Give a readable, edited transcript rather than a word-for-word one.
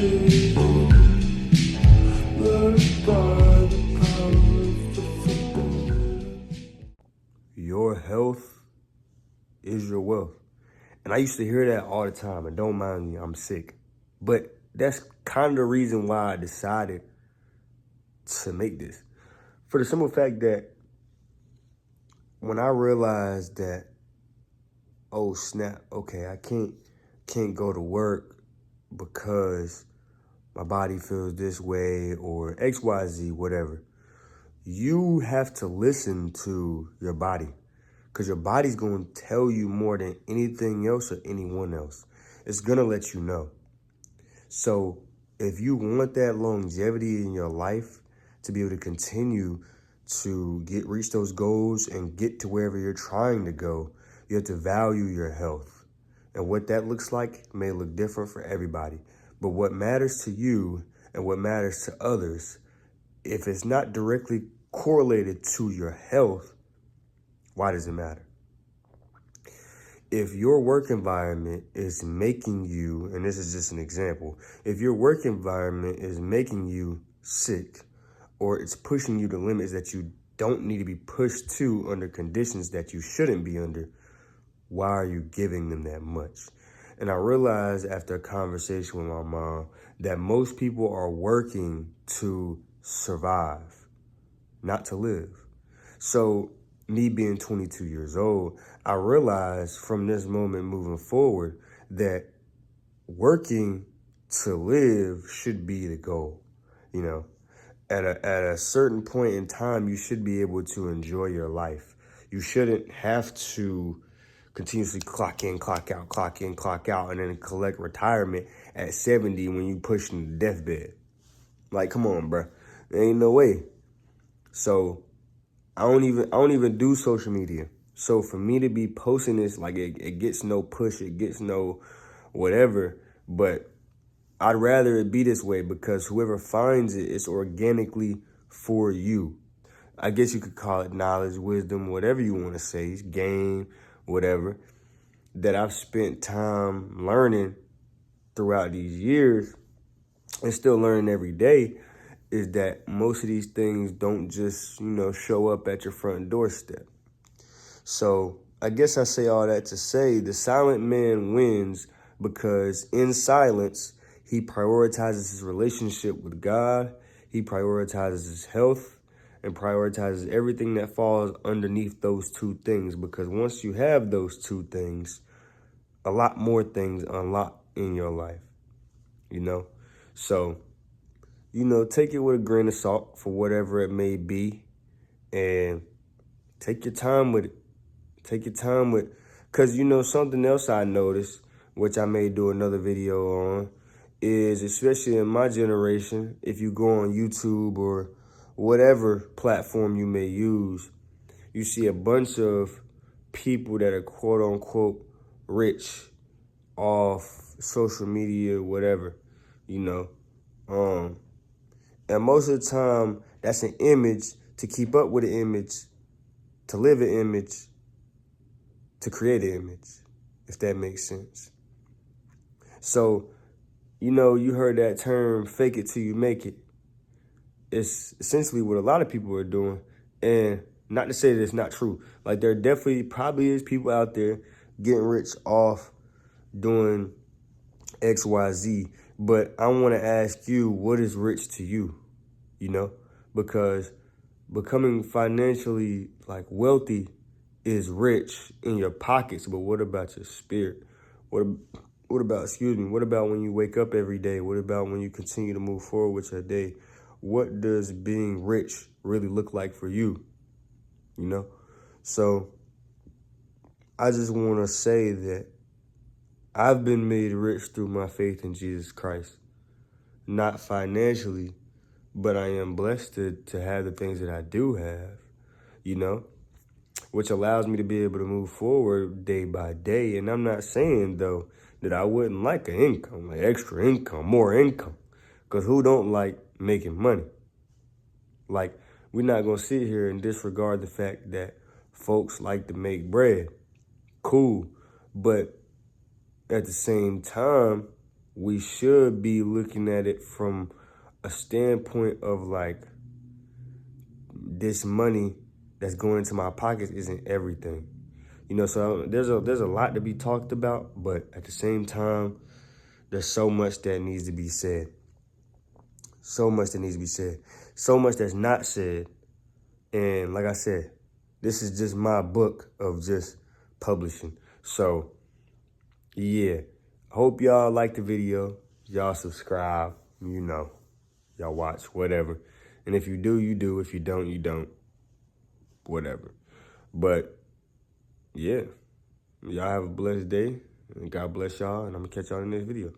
see. Led by the power of the Your health is your wealth. And I used to hear that all the time, and don't mind me, I'm sick. But that's kind of the reason why I decided to make this. For the simple fact that when I realized that, oh snap, okay, I can't go to work because my body feels this way or XYZ, whatever. You have to listen to your body, because your body's going to tell you more than anything else or anyone else. It's going to let you know. So if you want that longevity in your life to be able to continue to reach those goals and get to wherever you're trying to go, you have to value your health. And what that looks like may look different for everybody. But what matters to you and what matters to others, if it's not directly correlated to your health, why does it matter? If your work environment is making you, and this is just an example, if your work environment is making you sick, or it's pushing you to limits that you don't need to be pushed to under conditions that you shouldn't be under, why are you giving them that much? And I realized after a conversation with my mom that most people are working to survive, not to live. So me being 22 years old, I realized from this moment moving forward that working to live should be the goal. You know, at a certain point in time, you should be able to enjoy your life. You shouldn't have to continuously clock in, clock out, clock in, clock out, and then collect retirement at 70 when you pushing the deathbed. Like, come on, bro. There ain't no way. So I don't even do social media. So for me to be posting this, like it gets no push, it gets no whatever, but I'd rather it be this way because whoever finds it, it's organically for you. I guess you could call it knowledge, wisdom, whatever you want to say, game, whatever, that I've spent time learning throughout these years and still learning every day, is that most of these things don't just, show up at your front doorstep. So I guess I say all that to say the silent man wins because in silence, he prioritizes his relationship with God, he prioritizes his health, and prioritizes everything that falls underneath those two things. Because once you have those two things, a lot more things unlock in your life, So, take it with a grain of salt for whatever it may be, and take your time with it. Take your time with, because something else I noticed, which I may do another video on, is especially in my generation, if you go on YouTube or whatever platform you may use, you see a bunch of people that are quote unquote rich off social media, whatever, and most of the time that's an image to keep up with an image, to live an image, to create an image, if that makes sense. So, you heard that term, fake it till you make it. It's essentially what a lot of people are doing. And not to say that it's not true. Like, there definitely probably is people out there getting rich off doing X, Y, Z. But I want to ask you, what is rich to you? Because becoming financially, wealthy is rich in your pockets. But what about your spirit? What about when you wake up every day? What about when you continue to move forward with your day? What does being rich really look like for you? So I just want to say that I've been made rich through my faith in Jesus Christ. Not financially, but I am blessed to have the things that I do have, which allows me to be able to move forward day by day. And I'm not saying, though, that I wouldn't like an income, like extra income, more income, because who don't like making money? Like, we're not going to sit here and disregard the fact that folks like to make bread. Cool. But at the same time, we should be looking at it from a standpoint of like, this money that's going into my pockets isn't everything. You know, so there's a lot to be talked about, but at the same time, there's so much that needs to be said. So much that needs to be said. So much that's not said. And like I said, this is just my book of just publishing. So, yeah. Hope y'all like the video. Y'all subscribe. You know. Y'all watch. Whatever. And if you do, you do. If you don't, you don't. Whatever. But, yeah. Y'all have a blessed day. And God bless y'all. And I'm going to catch y'all in the next video.